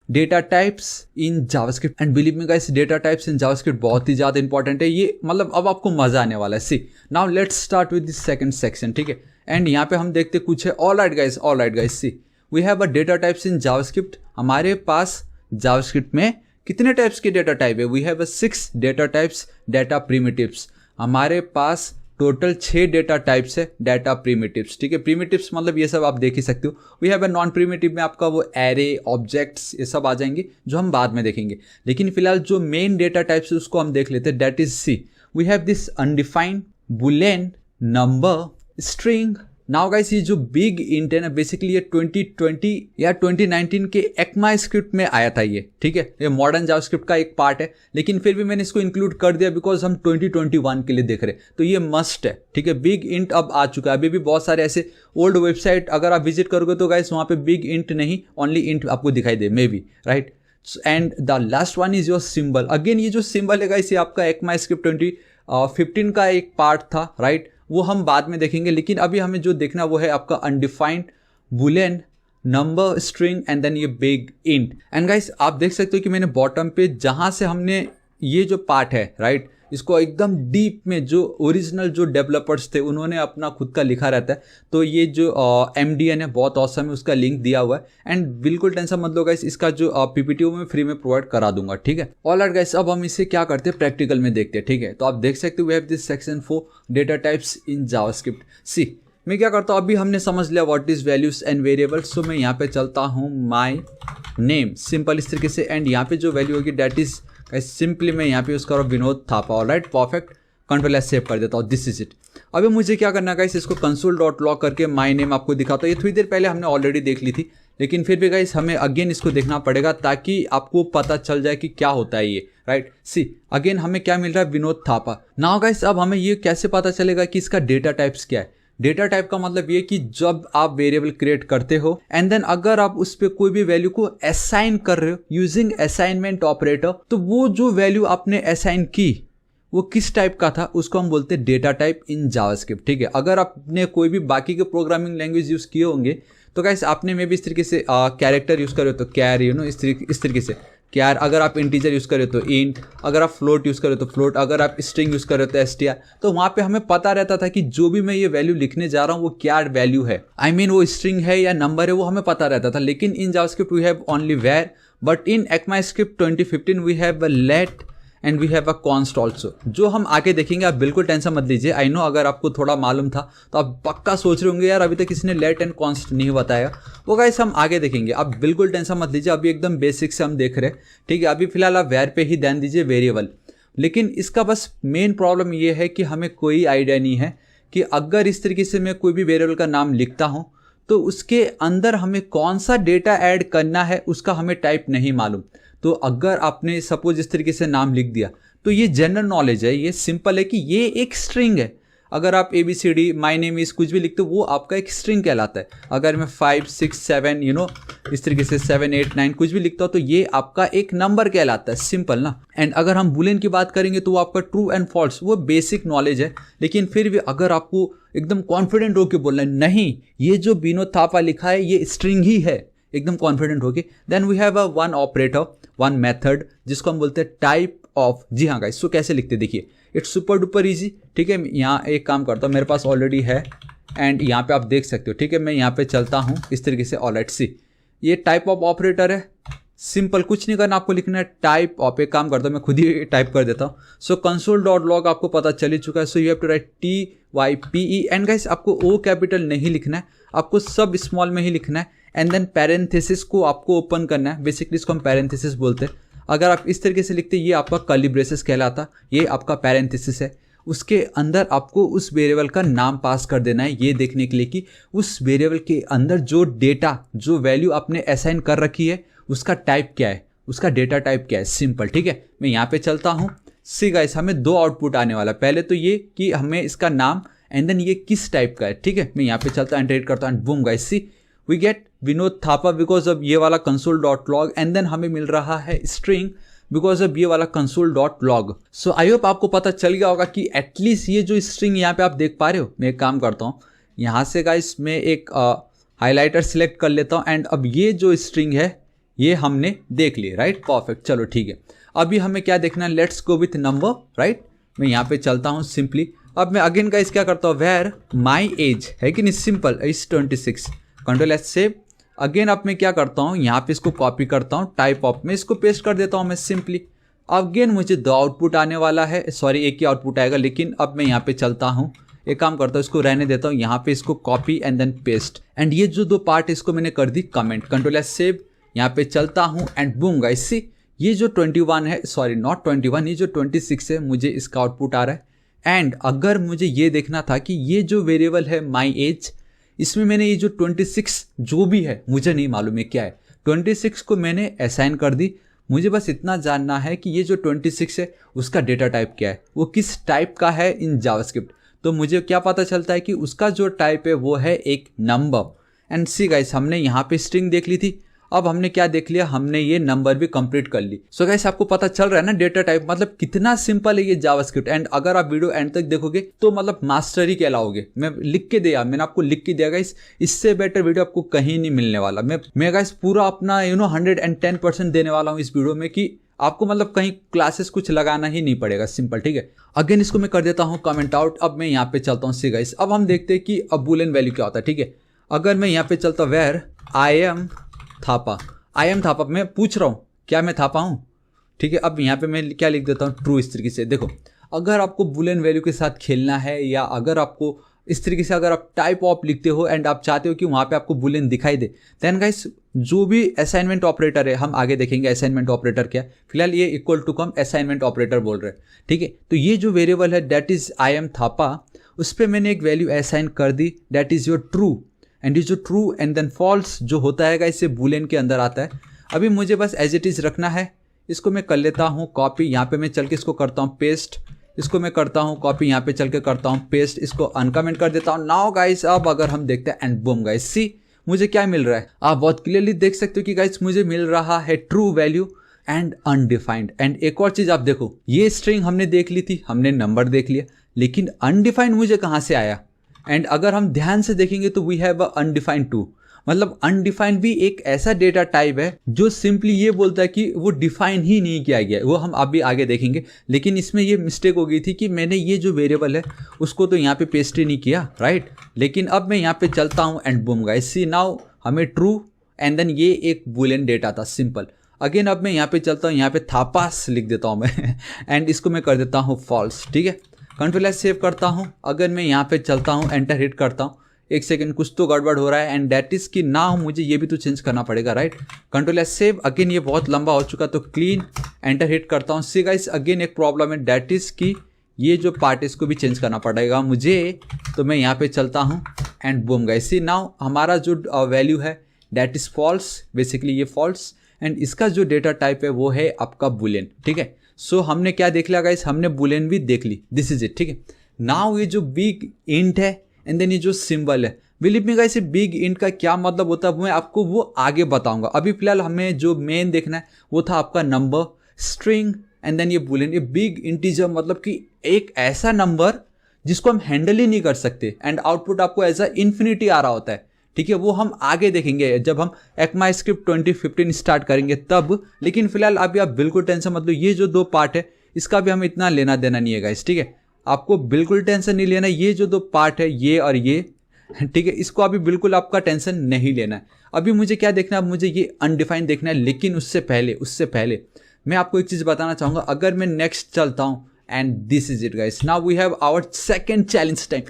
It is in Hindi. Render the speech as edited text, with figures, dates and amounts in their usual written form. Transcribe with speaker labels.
Speaker 1: Data types in JavaScript. And believe me guys, data types in JavaScript बहुत ही ज़्यादा इंपॉर्टेंट है। ये मतलब अब आपको मज़ा आने वाला है। See now let's start with this second section, ठीक है। एंड यहाँ पे हम देखते कुछ है। All right guys, see we have a data types in JavaScript. हमारे पास जावास्क्रिप्ट में कितने टाइप्स के डेटा टाइप है? We have 6 data types data primitives. हमारे पास टोटल 6 डेटा टाइप्स है डेटा प्रिमिटिव्स, ठीक है। प्रिमिटिव्स मतलब ये सब आप देख ही सकते हो। We have a non primitive में आपका वो एरे, ऑब्जेक्ट्स, ये सब आ जाएंगे जो हम बाद में देखेंगे। लेकिन फिलहाल जो मेन डेटा टाइप्स है उसको हम देख लेते हैं। That is see we have this undefined, boolean, number, string. Now guys, ये जो बिग इंट है ना, बेसिकली ये 2020 या 2019 के ECMAScript में आया था ये, ठीक है। ये मॉडर्न जावास्क्रिप्ट का एक पार्ट है, लेकिन फिर भी मैंने इसको इंक्लूड कर दिया बिकॉज हम 2021 के लिए देख रहे हैं, तो ये मस्ट है, ठीक है। बिग इंट अब आ चुका है। अभी भी बहुत सारे ऐसे ओल्ड वेबसाइट अगर आप विजिट करोगे तो गाइस वहाँ पे बिग इंट नहीं, ओनली इंट आपको दिखाई दे, maybe, right. And the last one is your symbol. Again ये जो सिंबल है गाइस, ये आपका ECMAScript 2015 का एक पार्ट था, राइट। वो हम बाद में देखेंगे, लेकिन अभी हमें जो देखना वो है आपका undefined, boolean, number, string and then ये बिग इंट। एंड गाइस आप देख सकते हो कि मैंने बॉटम पे जहाँ से हमने ये जो पार्ट है, राइट, इसको एकदम डीप में जो ओरिजिनल जो डेवलपर्स थे उन्होंने अपना खुद का लिखा रहता है। तो ये जो MDN है बहुत औसम है, उसका लिंक दिया हुआ है। एंड बिल्कुल टेंशन मत लो गाइस, इसका जो PPT मैं फ्री में प्रोवाइड करा दूंगा, ठीक है। ऑलराइट गाइस, अब हम इसे क्या करते हैं प्रैक्टिकल में देखते हैं, ठीक है। तो आप देख सकते हो we have this section 4 data types in JavaScript. See मैं क्या करता हूँ, अभी हमने समझ लिया what is values and variables. So मैं यहाँ पे चलता हूँ माई नेम, सिंपल इस तरीके से। एंड यहाँ पे जो वैल्यू होगी दैट इज सिंपली मैं यहाँ पे यूज़ कर रहा हूँ Vinod Thapa. Alright, perfect, control save कर देता हूँ, दिस इज इट। अभी मुझे क्या करना है गाइस, इसको console.log करके माई नेम आपको दिखाता हूँ। ये थोड़ी देर पहले हमने ऑलरेडी देख ली थी, लेकिन फिर भी गाइस हमें अगेन इसको देखना पड़ेगा ताकि आपको पता चल जाए कि क्या होता है ये, राइट। सी अगेन हमें क्या मिल रहा है, विनोद थापा। नाउ गाइस अब हमें ये कैसे पता चलेगा कि इसका डेटा टाइप्स क्या है? डेटा टाइप का मतलब ये कि जब आप वेरिएबल क्रिएट करते हो एंड देन अगर आप उस पर कोई भी वैल्यू को असाइन कर रहे हो यूजिंग असाइनमेंट ऑपरेटर, तो वो जो वैल्यू आपने असाइन की वो किस टाइप का था उसको हम बोलते हैं डेटा टाइप इन जावास्क्रिप्ट, ठीक है। अगर आपने कोई भी बाकी के प्रोग्रामिंग लैंग्वेज यूज किए होंगे तो गाइस आपने में भी इस तरीके से कैरेक्टर यूज करे हो तो कैर, यू नो, इस तरीके से कैर। अगर आप इंटीजर यूज़ करें तो इंट, अगर आप फ्लोट यूज़ करें तो फ्लोट, अगर आप स्ट्रिंग यूज़ करें तो str। तो वहाँ पे हमें पता रहता था कि जो भी मैं ये वैल्यू लिखने जा रहा हूँ वो क्या वैल्यू है, I mean वो स्ट्रिंग है या नंबर है, वो हमें पता रहता था। लेकिन in JavaScript we have only var, but in ECMAScript 2015 we have a let and we have a const also, जो हम आगे देखेंगे। आप बिल्कुल टेंशन मत लीजिए। आई नो अगर आपको थोड़ा मालूम था तो आप पक्का सोच रहे होंगे यार अभी तक किसी ने लेट एंड कॉन्स्ट नहीं बताया। वो गाइस हम आगे देखेंगे, आप बिल्कुल टेंशन मत लीजिए। अभी एकदम बेसिक से हम देख रहे हैं, ठीक है। अभी फिलहाल आप वेर पे ही ध्यान दीजिए, वेरिएबल। लेकिन इसका बस मेन प्रॉब्लम ये है कि हमें कोई आइडिया नहीं है कि अगर इस तरीके से मैं कोई भी वेरिएबल का नाम लिखता हूँ तो उसके अंदर हमें कौन सा डेटा ऐड करना है उसका हमें टाइप नहीं मालूम। तो अगर आपने सपोज इस तरीके से नाम लिख दिया तो ये जनरल नॉलेज है, ये सिंपल है कि ये एक स्ट्रिंग है। अगर आप ABCD माई नेम इज कुछ भी लिखते हो वो आपका एक स्ट्रिंग कहलाता है। अगर मैं 5 6 7 यू नो इस तरीके से 7 8 9 कुछ भी लिखता हूँ तो ये आपका एक नंबर कहलाता है, सिंपल ना। एंड अगर हम बुलियन की बात करेंगे तो वो आपका ट्रू एंड फॉल्स, वो बेसिक नॉलेज है। लेकिन फिर भी अगर आपको एकदम कॉन्फिडेंट होकर बोलना है नहीं ये जो विनोद थापा लिखा है ये स्ट्रिंग ही है, एकदम कॉन्फिडेंट होके, then we have a one operator, one method जिसको हम बोलते हैं टाइप ऑफ। जी हाँ गाइस, सो कैसे लिखते देखिए, इट्स सुपर डुपर इजी, ठीक है। यहाँ एक काम करता हूँ, मेरे पास ऑलरेडी है एंड यहाँ पे आप देख सकते हो, ठीक है। मैं यहाँ पे चलता हूँ इस तरीके से, ऑलराइट। सी ये टाइप ऑफ ऑपरेटर है, सिंपल, कुछ नहीं करना, आपको लिखना है टाइप ऑफ। एक काम करता हूँ मैं खुद ही टाइप कर देता हूँ। सो console.log आपको पता चल ही चुका है। So you have to write TYPE and guys आपको O कैपिटल नहीं लिखना है, आपको सब स्मॉल में ही लिखना है। एंड देन पैरेंथेसिस को आपको ओपन करना है, बेसिकली इसको हम पैरेंथेसिस बोलते हैं। अगर आप इस तरीके से लिखते ये आपका कर्ली ब्रेसेस कहलाता, ये आपका पैरेंथेसिस है। उसके अंदर आपको उस वेरिएबल का नाम पास कर देना है, ये देखने के लिए कि उस वेरिएबल के अंदर जो डेटा, जो वैल्यू आपने असाइन कर रखी है उसका टाइप क्या है, उसका डेटा टाइप क्या है, सिंपल, ठीक है। मैं यहाँ पे चलता हूँ। सी गाइस हमें दो आउटपुट आने वाला, पहले तो ये कि हमें इसका नाम एंड देन ये किस टाइप का है, ठीक है। मैं यहाँ पे चलता हूँ, एंटर करता हूँ, boom guys, see we get Vinod Thapa because of ये वाला console.log एंड देन हमें मिल रहा है स्ट्रिंग बिकॉज ऑफ ये वाला console.log। सो आई होप आपको पता चल गया होगा कि एटलीस्ट ये जो स्ट्रिंग यहाँ पे आप देख पा रहे हो। मैं एक काम करता हूँ, यहाँ से गाइस मैं एक हाइलाइटर सिलेक्ट कर लेता हूँ एंड अब ये जो स्ट्रिंग है ये हमने देख लिए, राइट, परफेक्ट। चलो ठीक है, अभी हमें क्या देखना है, let's go with number, right. मैं यहाँ पे चलता हूँ सिंपली। अब मैं अगेन गाइस क्या करता हूँ, वेयर माई एज है कि नहीं, simple is 26, control S save. Again अब मैं क्या करता हूँ, यहाँ पे इसको कॉपी करता हूँ, टाइप ऑफ में इसको पेस्ट कर देता हूँ मैं सिंपली। अगेन मुझे 2 आउटपुट आने वाला है, सॉरी एक ही आउटपुट आएगा, लेकिन अब मैं यहाँ पे चलता हूँ, एक काम करता हूँ, इसको रहने देता हूँ, यहाँ पे इसको copy and then paste, and ये जो 2 पार्ट इसको मैंने कर दी कमेंट, कंट्रोल एस सेव। यहाँ पे चलता हूँ एंड बूम गाइस, सी ये जो 21 है, सॉरी नॉट 21, ये जो 26 है, मुझे इसका आउटपुट आ रहा है। एंड अगर मुझे ये देखना था कि ये जो वेरिएबल है माई एज, इसमें मैंने ये जो 26 जो भी है, मुझे नहीं मालूम है क्या है, 26 को मैंने असाइन कर दी। मुझे बस इतना जानना है कि ये जो 26 है उसका डेटा टाइप क्या है, वो किस टाइप का है इन जावास्क्रिप्ट। तो मुझे क्या पता चलता है कि उसका जो टाइप है वो है एक नंबर। एंड सी गाइस, हमने यहाँ पे स्ट्रिंग देख ली थी, अब हमने क्या देख लिया, हमने ये नंबर भी कंप्लीट कर ली। सो गाइस, आपको पता चल रहा है ना डेटा टाइप मतलब कितना सिंपल है ये जावास्क्रिप्ट। एंड अगर आप वीडियो एंड तक देखोगे तो मतलब मास्टर ही कहलाओगे। मैं लिख के दिया, मैंने आपको लिख के दिया गाइस, इससे बेटर वीडियो आपको कहीं नहीं मिलने वाला। मैं गाइस पूरा अपना 110% देने वाला हूँ इस वीडियो में कि आपको मतलब कहीं क्लासेस कुछ लगाना ही नहीं पड़ेगा, सिंपल, ठीक है। अगेन इसको मैं कर देता हूँ कमेंट आउट। अब मैं यहाँ पे चलता हूँ, सी गाइस, अब हम देखते हैं कि अब बूलियन वैल्यू क्या होता है, ठीक है। अगर मैं यहाँ पे चलता हूँ, where I am Thapa, I am Thapa, मैं पूछ रहा हूँ क्या मैं थापा हूँ, ठीक है। अब यहाँ पे मैं क्या लिख देता हूँ, ट्रू। इस तरीके से देखो, अगर आपको बूलियन वैल्यू के साथ खेलना है, या अगर आपको इस तरीके से अगर आप टाइप ऑफ लिखते हो एंड आप चाहते हो कि वहाँ पे आपको बूलियन दिखाई दे, देन गाइस जो भी असाइनमेंट ऑपरेटर है, हम आगे देखेंगे असाइनमेंट ऑपरेटर क्या है, फिलहाल ये इक्वल टू कम असाइनमेंट ऑपरेटर बोल रहे हैं, ठीक है। तो ये जो वेरिएबल है that is I am Thapa, उस पर मैंने एक वैल्यू असाइन कर दी, that is your true. And ये जो ट्रू एंड देन फॉल्स जो होता है गाइस, ये बूलियन के अंदर आता है। अभी मुझे बस एज इट इज़ रखना है, इसको मैं कर लेता हूँ कॉपी, यहाँ पे मैं चल के इसको करता हूँ पेस्ट, इसको मैं करता हूँ कॉपी, यहाँ पे चल के करता हूँ पेस्ट, इसको अनकमेंट कर देता हूँ। नाउ गाइस, अब अगर हम देखते हैं एंड बूम गाइस, सी मुझे क्या मिल रहा है, आप बहुत क्लियरली देख सकते हो कि गाइस मुझे मिल रहा है true value and undefined. And एक और चीज़ आप देखो, ये स्ट्रिंग हमने देख ली थी, हमने नंबर देख लिया, लेकिन अनडिफाइंड मुझे कहाँ से आया। एंड अगर हम ध्यान से देखेंगे तो वी हैव अनडिफाइंड टू, मतलब अनडिफाइंड भी एक ऐसा डेटा टाइप है जो सिंपली ये बोलता है कि वो डिफाइन ही नहीं किया गया है, वो हम अभी आगे देखेंगे। लेकिन इसमें ये मिस्टेक हो गई थी कि मैंने ये जो वेरिएबल है उसको तो यहाँ पे पेस्ट ही नहीं किया, राइट। लेकिन अब मैं यहाँ पे चलता हूँ and boom guys, see now हमें ट्रू एंड देन ये एक बूलियन डेटा था, सिंपल। अगेन अब मैं यहाँ पे चलता हूँ, यहाँ पे थापास लिख देता हूँ मैं एंड इसको मैं कर देता हूँ फॉल्स, ठीक है। कंट्रोल एस सेव करता हूँ। अगर मैं यहाँ पे चलता हूँ, एंटर हिट करता हूँ, एक सेकंड कुछ तो गड़बड़ हो रहा है, एंड दैट इज कि ना मुझे ये भी तो चेंज करना पड़ेगा, right. Control S save. Again ये बहुत लंबा हो चुका, तो क्लीन, एंटर हिट करता हूँ। सी गाइस, अगेन एक प्रॉब्लम है, दैट इज कि ये जो पार्ट है इसको भी चेंज करना पड़ेगा मुझे। तो मैं यहाँ पे चलता हूँ and boom guys, see now हमारा जो वैल्यू है दैट इज फॉल्स, बेसिकली ये फॉल्स, एंड इसका जो डेटा टाइप है वो है आपका बुलियन, ठीक है। सो हमने क्या देख लिया गाइस, हमने बुलियन भी देख ली, दिस इज इट, ठीक है। नाउ ये जो बिग इंट है एंड देन ये जो सिंबल है, believe me guys, big int का क्या मतलब होता है मैं आपको वो आगे बताऊंगा। अभी फिलहाल हमें जो मेन देखना है वो था आपका नंबर, स्ट्रिंग एंड देन ये बुलियन। ये बिग इंटीजर मतलब कि एक ऐसा नंबर जिसको हम हैंडल ही नहीं कर सकते, एंड आउटपुट आपको एज अ इन्फिनिटी आ रहा होता है, ठीक है। वो हम आगे देखेंगे जब हम ECMAScript 2015 स्टार्ट करेंगे तब। लेकिन फिलहाल अभी आप बिल्कुल टेंशन मतलब, ये जो 2 पार्ट है इसका भी हमें इतना लेना देना नहीं है गाइस, ठीक है। आपको बिल्कुल टेंशन नहीं लेना, ये जो 2 पार्ट है ये और ये, ठीक है, इसको अभी बिल्कुल आपका टेंशन नहीं लेना है। अभी मुझे क्या देखना है, मुझे ये अनडिफाइंड देखना है। लेकिन उससे पहले मैं आपको एक चीज़ बताना चाहूँगा। अगर मैं नेक्स्ट चलता हूँ and this is it guys, now we have our second challenge time.